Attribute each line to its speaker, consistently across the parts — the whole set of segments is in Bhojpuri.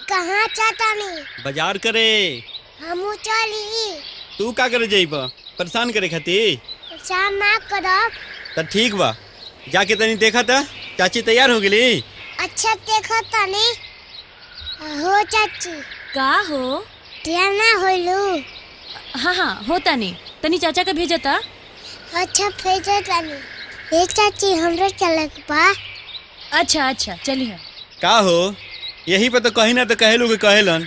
Speaker 1: कहाँ चाटानी
Speaker 2: बाजार करे
Speaker 1: हमू चली।
Speaker 2: तू का करे जाइब परेशान करे खातिर?
Speaker 1: परेशान ना करब।
Speaker 2: तो ठीक बा, जाके तनी देखा था चाची तैयार हो गई।
Speaker 1: अच्छा देखा तनी हो चाची।
Speaker 3: का हो
Speaker 1: तैयार ना होलू?
Speaker 3: हाँ हाँ होता नहीं, तनी चाचा का भेजा था।
Speaker 1: अच्छा भेजा तनी। ये चाची हमरा चलक बा।
Speaker 3: अच्छा अच्छा चलिए।
Speaker 2: का हो यही पे तो कहीं ना तो कहेलू के कहेलन,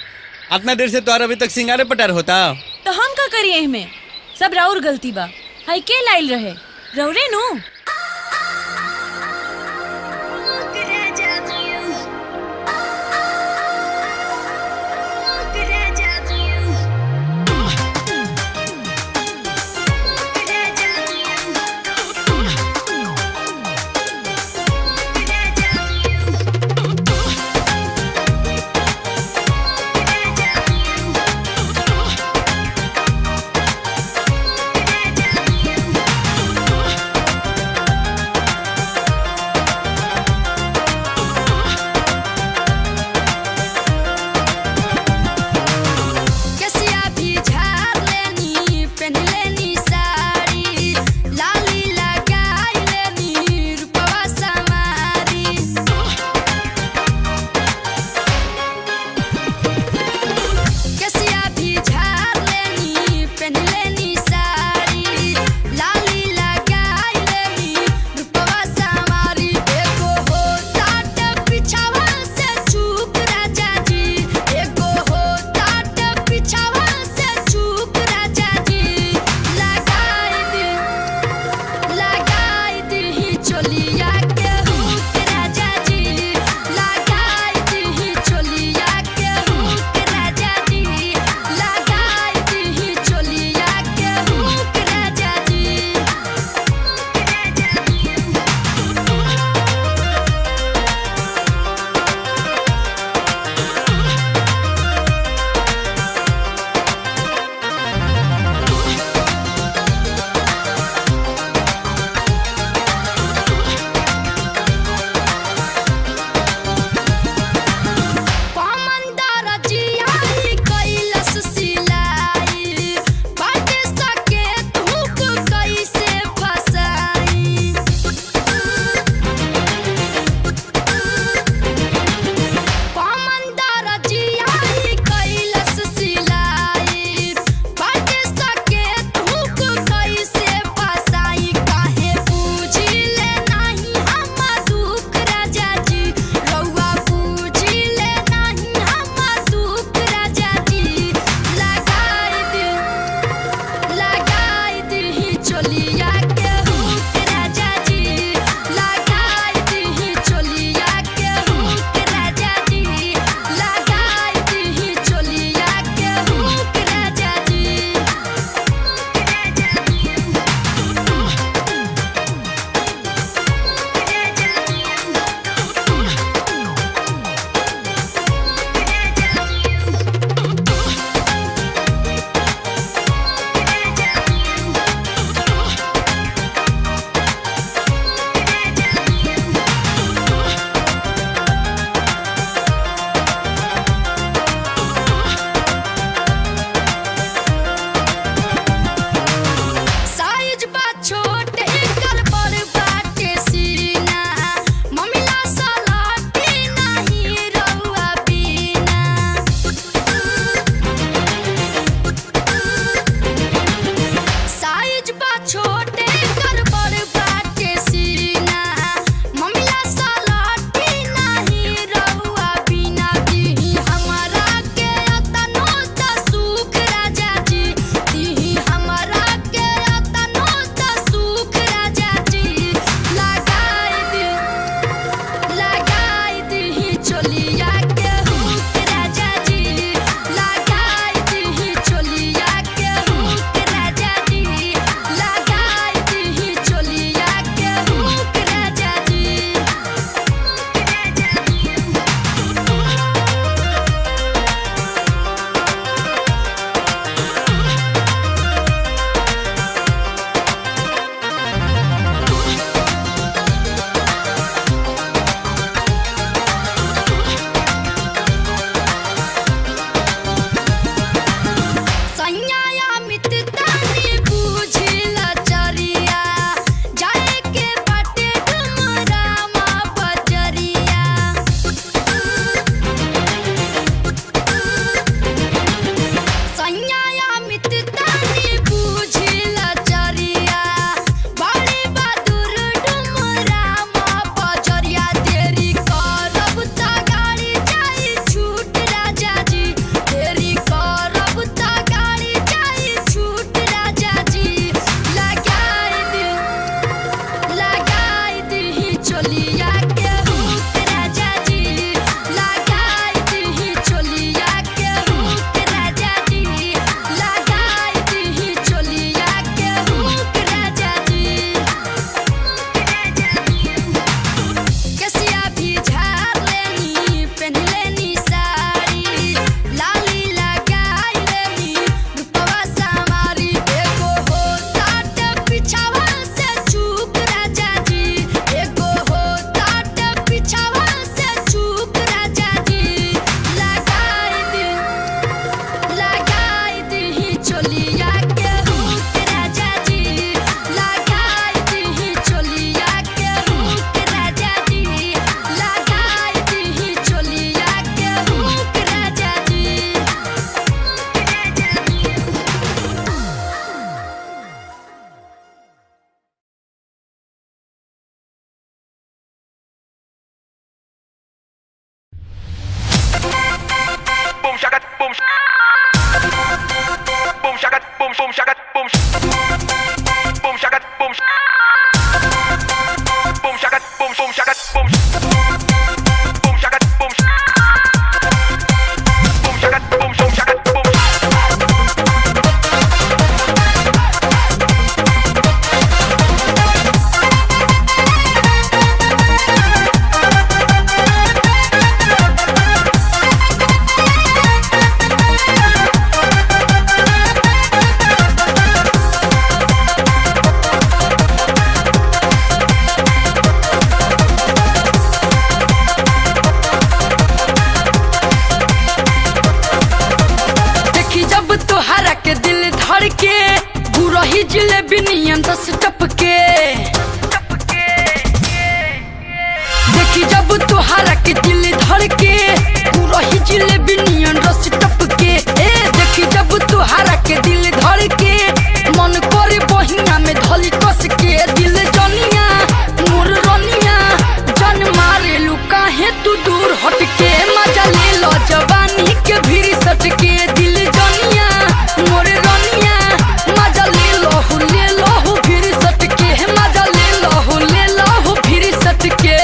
Speaker 2: इतना देर से तो अभी तक सिंगारे पटार होता।
Speaker 3: तो हम का करिए इसमें, सब राउर गलती बा। हाई के लाइल रहे रौरे नु।
Speaker 4: boom shaka boom boom shaka boom shaka boom shaka boom shaka boom shaka boom shaka boom shaka boom shaka boom
Speaker 5: के दिल धड़ के गुरही जिलेबी नियन रस टपके देखी जब तुहारा के दिल धड़ के गुरही जिलेबी नियन रस टपके ए देखी जब तुहारा के दिल धड़ के मन करे बहिया में धली कस के दिल जनिया मोर रनिया जन मारे लू काहे तू दूर हट के मजा ले लो जवानी के भीड़ सट के दिल जनिया मोर रनिया मजा ले लो फिर सट के मजा ले लो फिर सट के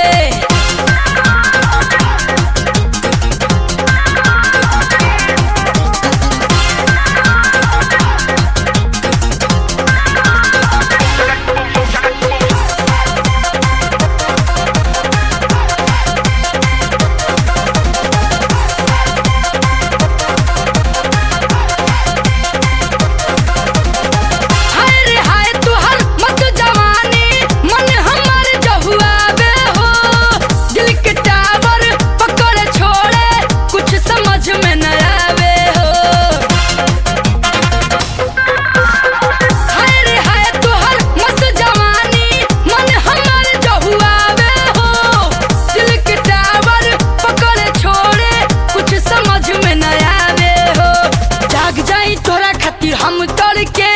Speaker 5: हम तोड़ के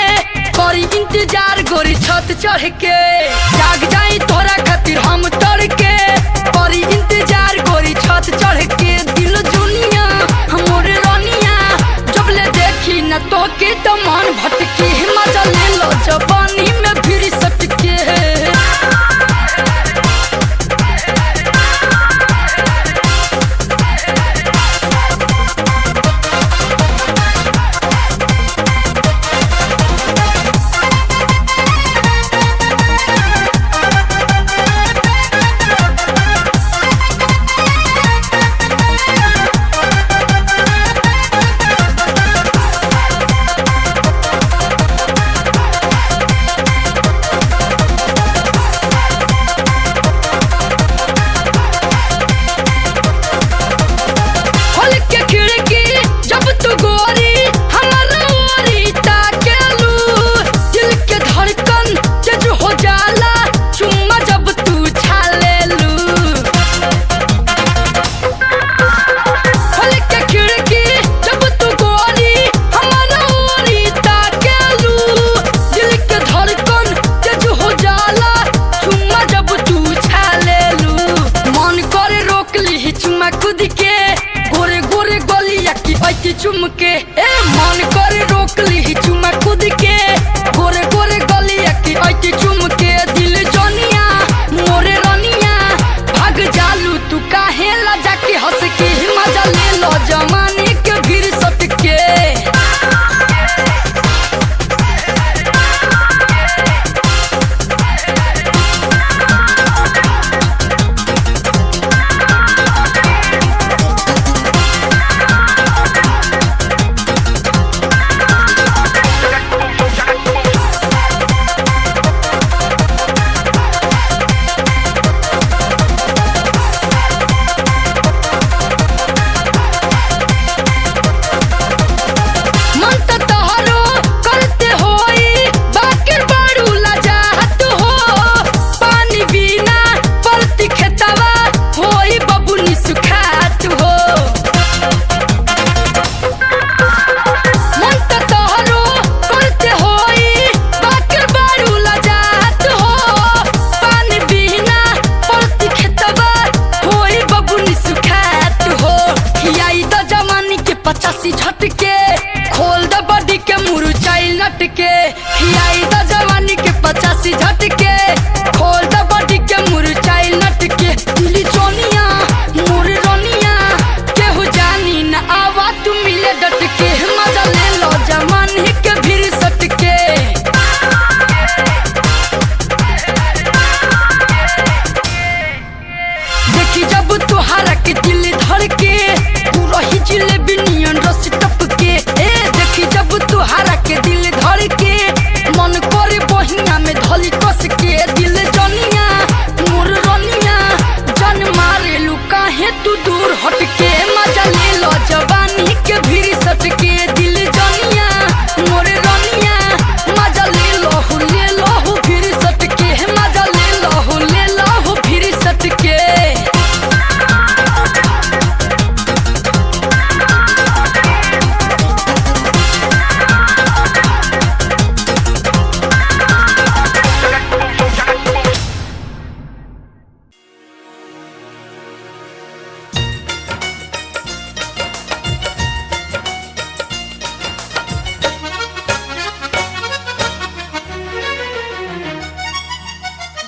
Speaker 5: करी इंतजार गोरी छत चढ़ के जाग जाई तोरा खातिर हम तोड़ के करी इंतजार गोरी छत चढ़ के दिल जुनिया हमर रनिया जब ले देखी न तो के तो मन भटके मजा ले लो जवानी में फिर सट के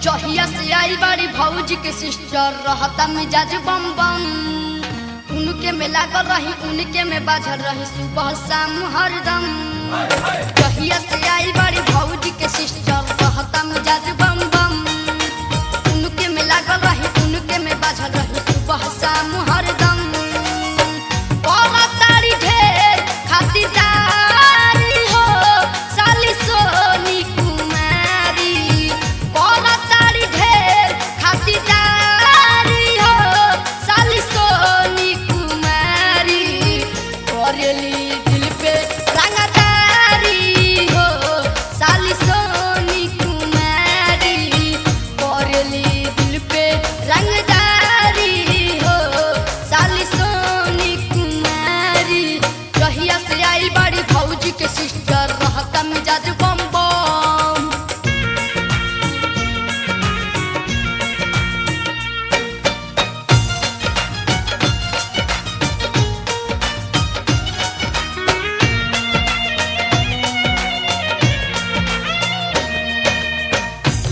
Speaker 5: जहिया से आई बाड़ी भौजी के सिस्टर रहता मिजाज बम बम उनके में लागल रही उनके में बाझल रही सुबह शाम हरदम जहिया से आई बाड़ी भौजी के सिस्टर रहता मिजाज बम बम उनके में लागल रही उनके में बाझल रही सुबह शाम हरदम बोला तारी ढेर खातिरदारी हो साली सोनी कुमारी बोला तारी ढेर खातिरदारी हो साली सोनी कुमारी करेली दिल पे रंगदारी हो साली सोनी कुमारी करेली दिल पे रंगदारी हो साली सोनी कुमारी जहिया से आई बाड़ी भौजी के सिस्टर रहता मिजाज बम बम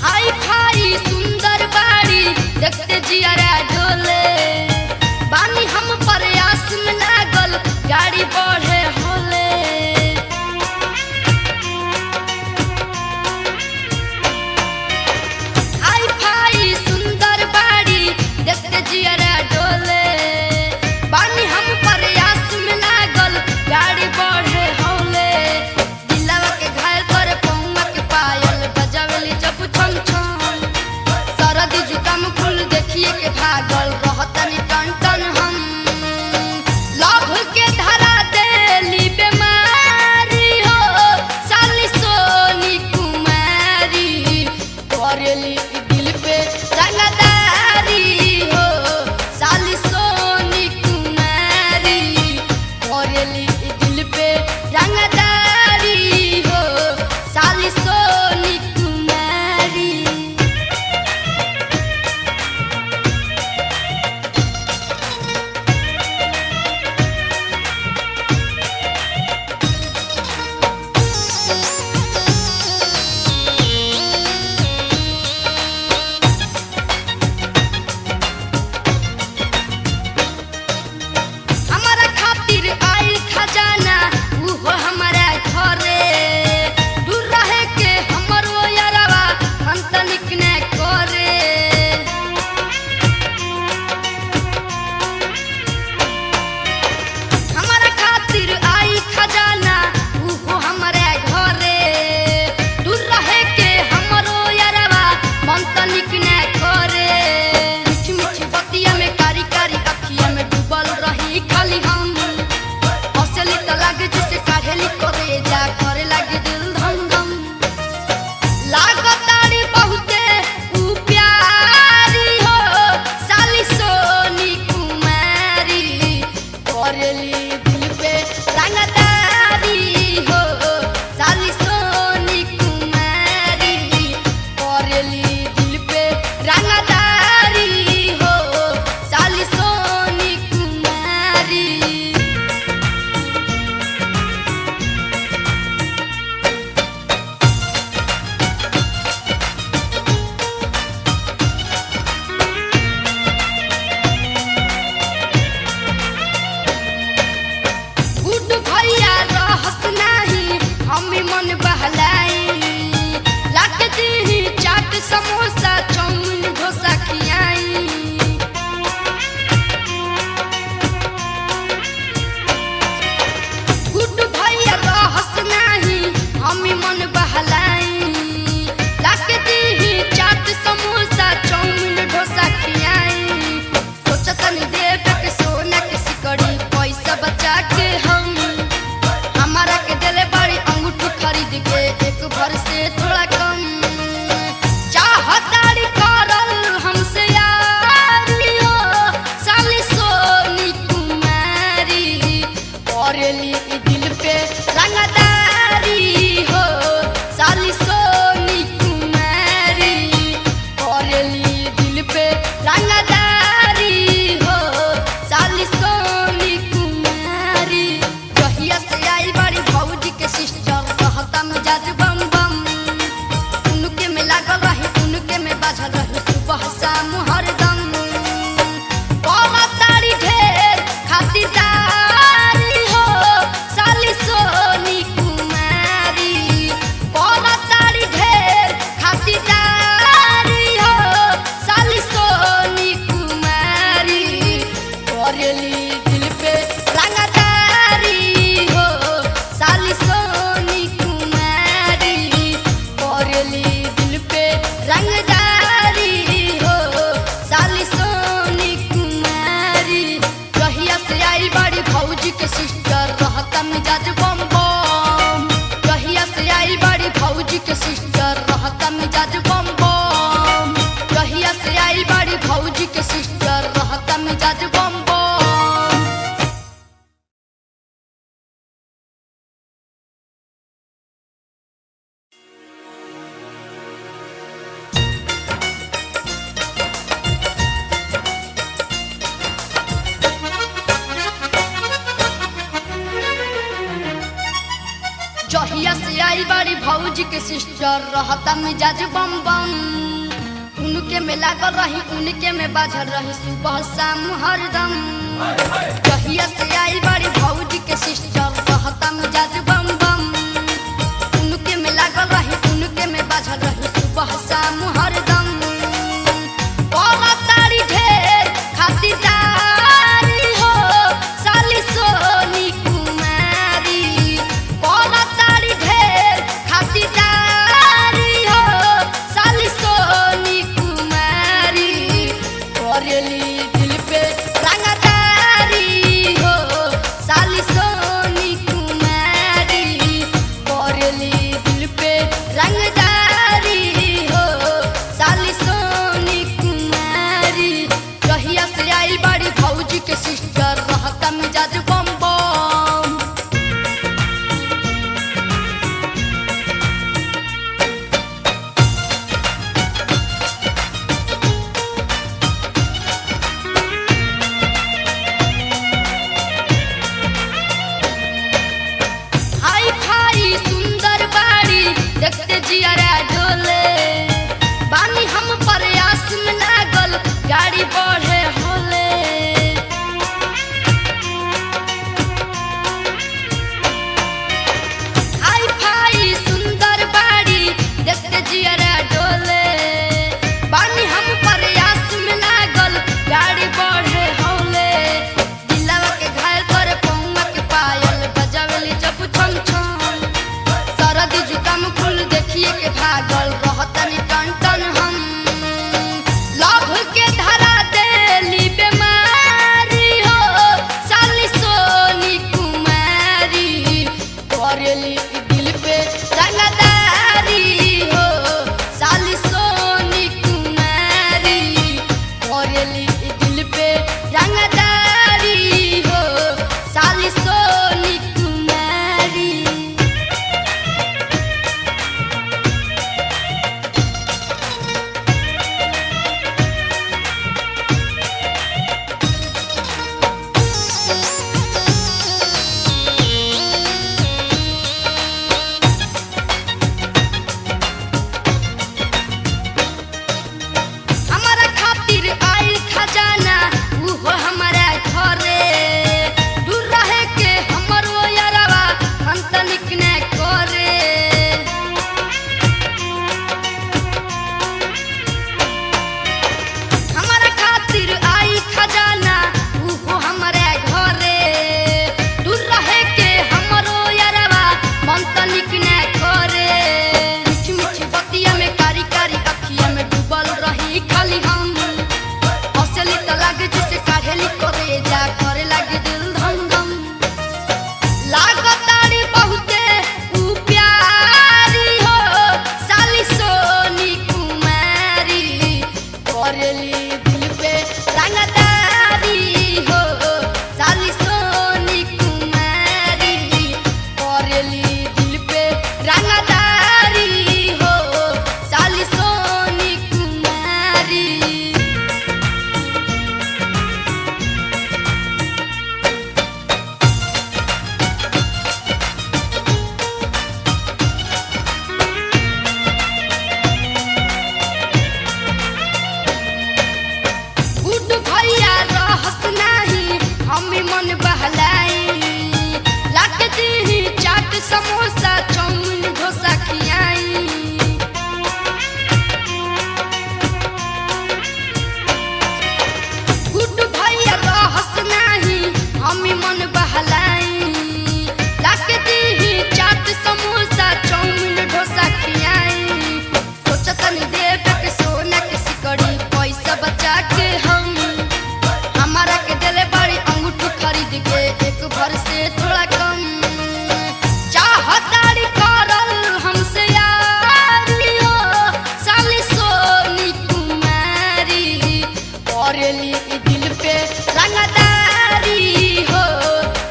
Speaker 5: हाई फाई सुंदर बाड़ी देखते जियारा डोले बानी हम प्रयास में लागल गाड़ी बढ़े होले हाई फाई सुंदर बाड़ी देखते जियारा डोले बानी हम प्रयास में लागल गाड़ी बढ़े होले दिलवा के घायल करे पौंगा के पायल बजावेली जब छम छम सरदी जुकाम फूल देखिए के भागल रहतनी टन टन हम लभ के धरा देली बेमारी हो साली सोनी कुमारी करेली दिल पे रंगदारी हो साली सोनी कुमारी करेली दिल पे रंगदारी हो साली सोनी कुमारी हमारा खातिर आइल खजाना उहो हमारा घरे दूर रहे के हमरो यारवा हम तनिक ने करे हमारा खातिर आई खजाना उहो हमारा घरे दूर रहे के हमरो यारवा मन तनिक ने करे मीठी मीठी बतिया में कारी कारी अखिया में डूबल रही खाली हम हंसली त लागे जैसे काढ़ेली करे जा करे लागे दिल धम धम लागतारी बहुते ऊ प्यारी बाझल रही सुबह शाम हरदम कौना तारी ढेर खातिरदारी हो साली सोनी कुमारी कौना तारी ढेर खातिरदारी हो साली सोनी कुमारी करेली दिल पे रंगदारी हो साली सोनी कुमारी करेली दिल पे रंगदारी हो साली सोनी कुमारी कहिया से आई बड़ी भौजी के सिस्टर रहता मिजाज बम बम कहिया से आई बड़ी भौजी के सिस्टर रहता मिजाज बम बम कहिया से आई बड़ी भौजी के सिस्टर रहता मिजाज बम बम जहिया से आई बड़ी भौजी के सिस्टर रहता मिजाज बम बम उनके में लागल रही उनके में बाझल रही सुबह शाम हरदम जहिया से आई बड़ी भौजी के सिस्टर रहता मिजाज बम बम उनके में लागल रही उनके में बाझल रही सुबह शाम हरदम कौना तारी ढेर खातिरदारी हो साली सोनी कुमारी कौना तारी ढेर खातिरदारी हो साली सोनी कुमारी करेली दिल पे रंगदारी हो साली सोनी कुमारी करेली दिल पे रंगदारी हो साली सोनी कुमारी कहिया से आई बड़ी भौजी के सिस्टर रहता मिजाज बम बम हाई फाई सुंदर बाड़ी देखते जियारा डोले बानी हम प्रयास में लागल गाड़ी बढ़े होले हाई फाई सुंदर बाड़ी देखते जियारा डोले बानी हम प्रयास में लागल गाड़ी बढ़े होले दिलवा के घायल करे पौंगा के पायल बजावेली जब छम छम सरदी जुकाम फूल देखिए के भागल रहतनी टन टन हम लभ के धरा देली बेमारी हो साली सोनी कुमारी करेली दिल पे रंगदारी हो साली सोनी कुमारी करेली दिल पे रंगदारी हो साली सोनी कुमारी हमारा खातिर आइल खजाना उहो हमारा घरे दूर रहे के हमर वो यारवा हम तनिक ने करे हमारा खातिर आई खजाना उहो हमारा घरे दूर रहे के हमर वो यारवा मन तनिक ने करे मीठी मीठी बतिया में कारी कारी अखिया में डूबल रही खाली हम हौसली तो लागे जिसे काढ़ेली करे जा करे लागे दिल धम धम लागतारी बहुते ऊ प्यारी हो साली सोनी कुमारी करेली दिल पे रंगदारी हो साली सोनी कुमारी करेली दिल पे रंगदारी हो साली सोनी कुमारी करेली ई दिल पे रंगदारी हो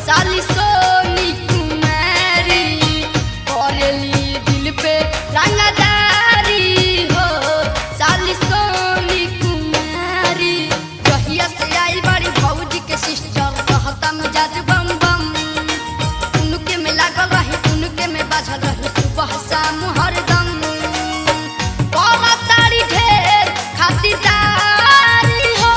Speaker 5: साली सोनी कुमारी करेली ई दिल पे रंगदारी हो साली सोनी कुमारी जहिया से आई बड़ी भौजी के सिस्टर कहता मिजाज बम बम उनके में लागल रही उनके में बाझल रही सुबह शाम हरदम तारी ढेर खातिरदारी हो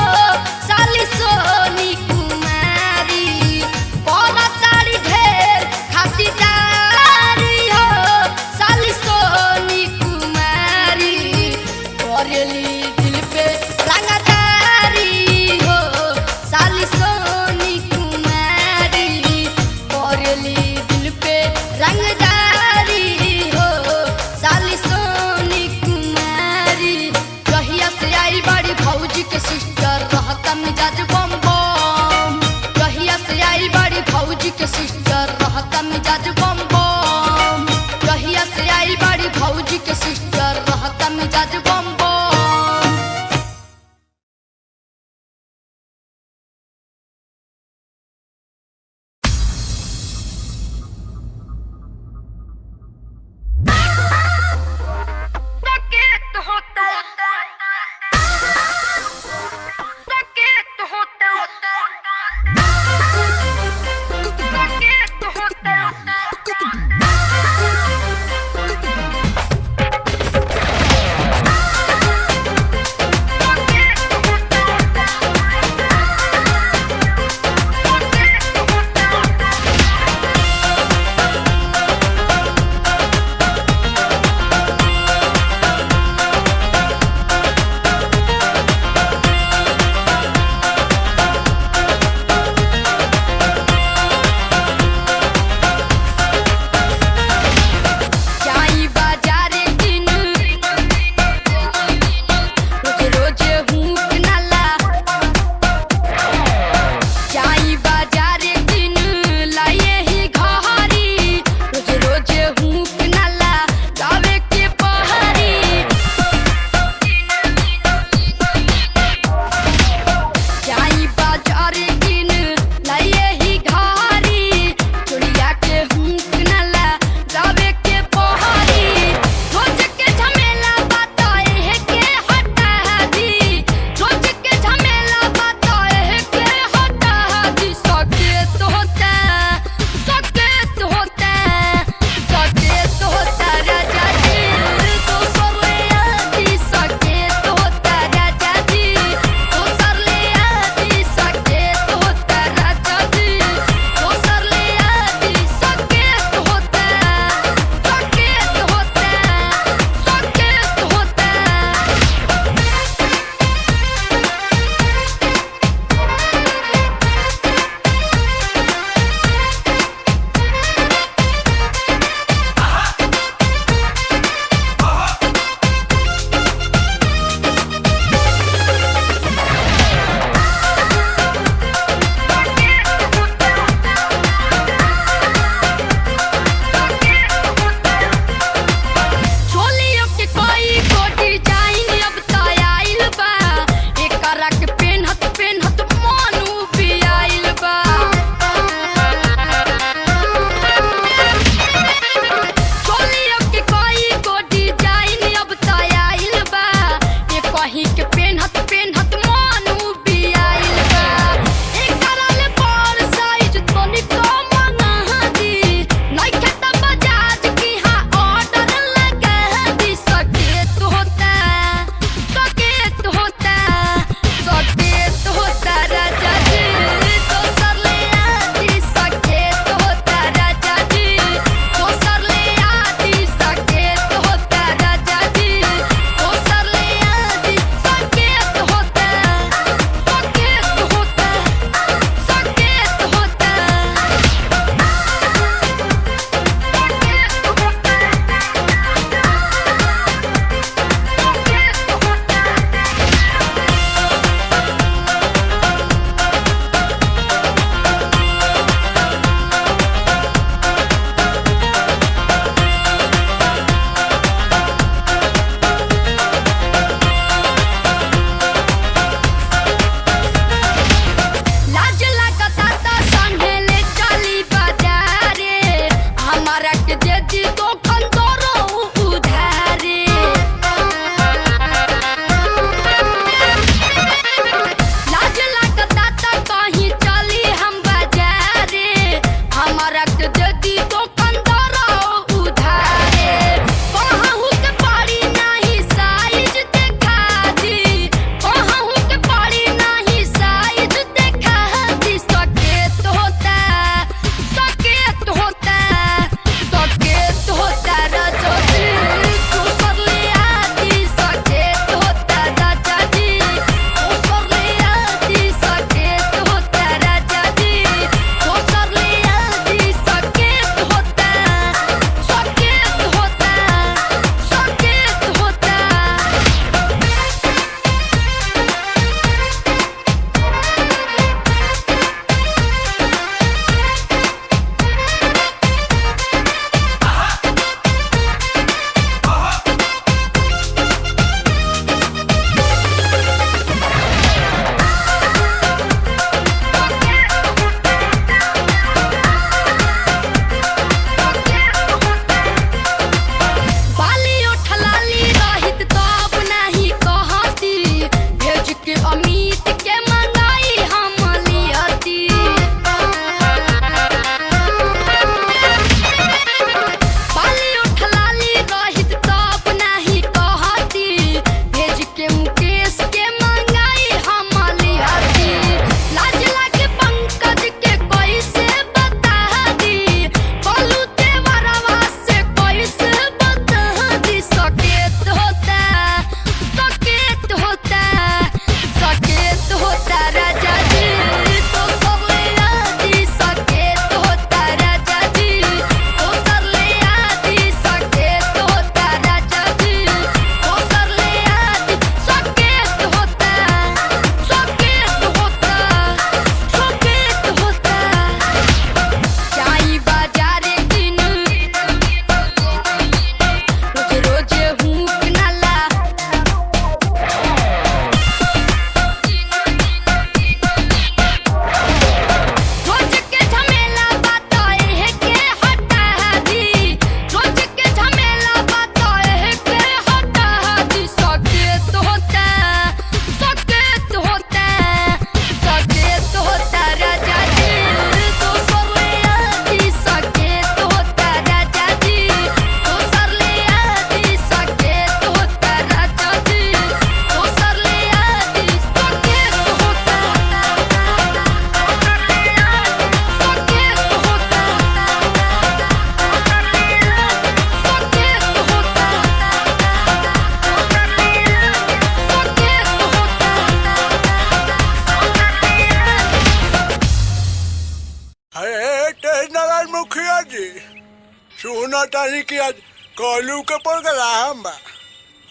Speaker 6: सुना तानी कि आज कलू के प्रोग्राम बा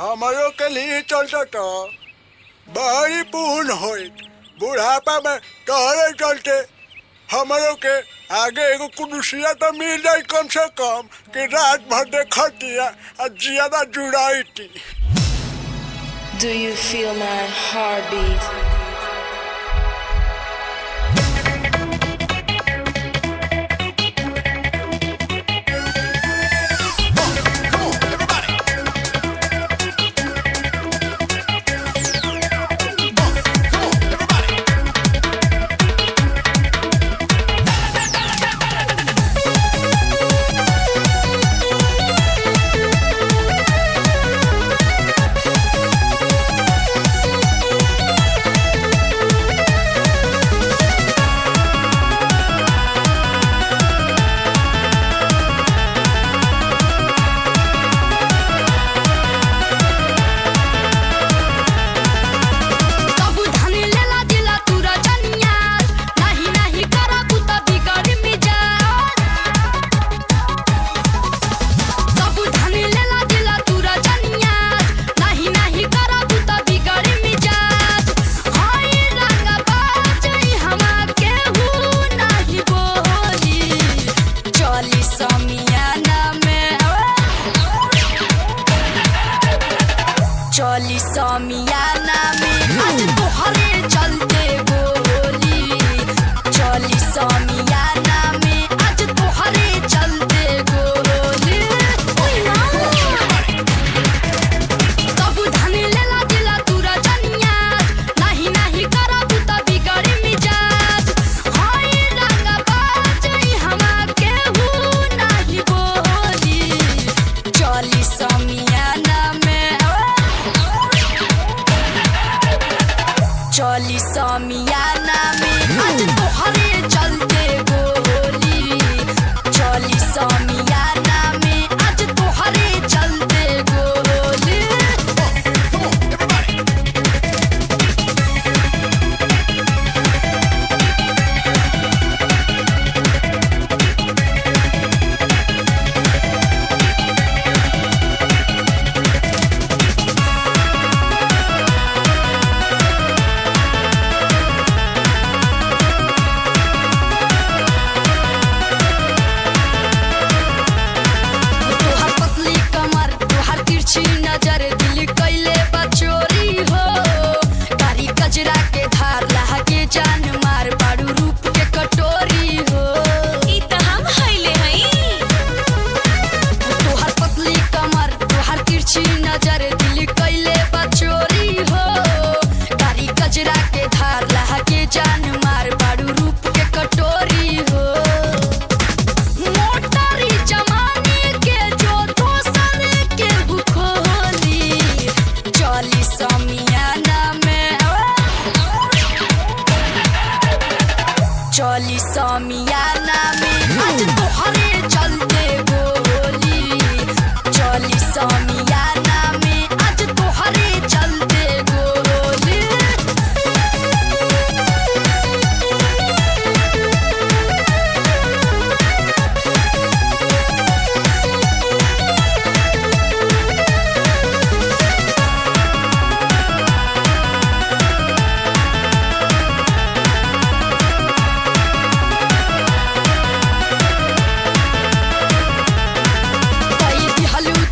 Speaker 6: हमारो के लिए चलता तो बड़ी पूर्ण होई बुढ़ापा में तोहरे चलते हमारो के आगे एगो कुर्सिया तो मिल जाए कम से कम कि रात भर देखतिया और ज्यादा जुड़ाई थी।
Speaker 7: Do you feel my heartbeat? चली समियाना में आज तोहरे चलते गोली चली समियाना में आज तोहरे चलते गोली सब धनी लेला दिला तूरा जनिया नहीं नहीं करब त बिगड़ी मिजाज हाय रंग बाजई हमा केहू नहीं बोली चली समियाना चली समियाना में आज तोहरे चलते गोली चली समियाना में आज तोहरे चलते गोली नजर दिल कैले बचोरी हो कारी कजरा के धार लागे जान मार बाड़ू रूप के कटोरी हो
Speaker 3: ई त हम हइले हई
Speaker 5: तोहर पतली कमर तोहर तिरछी नजर दिल कैले बचोरी हो कारी कजरा के धार लागे जान मार बाड़ू रूप के कटोरी हो मोटारी जमाने के जो दोसर के बुखोली चली समियाना में चली समियाना में आज तोहरे चलते गोली चली समियाना में आज तोहरे चलते गोली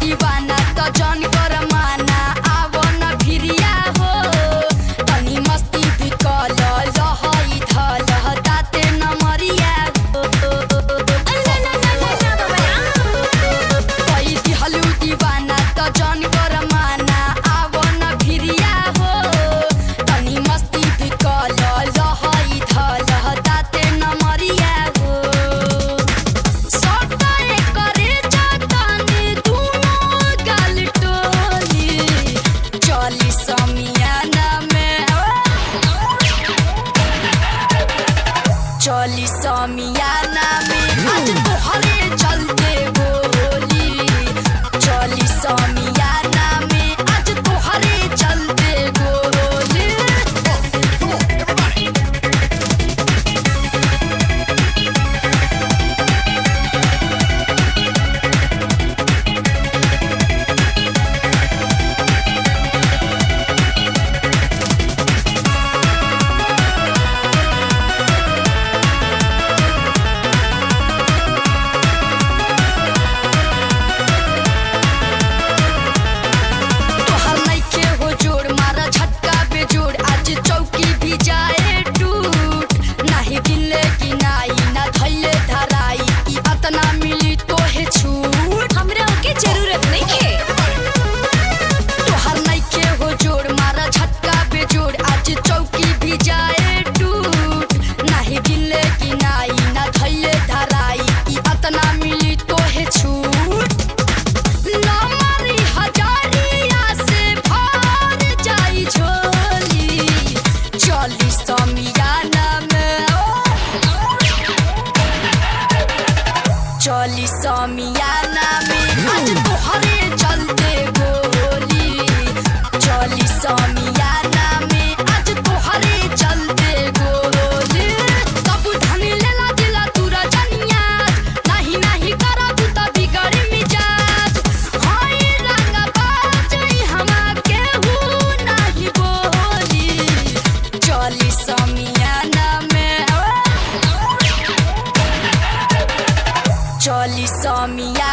Speaker 5: दीवाना
Speaker 7: समिया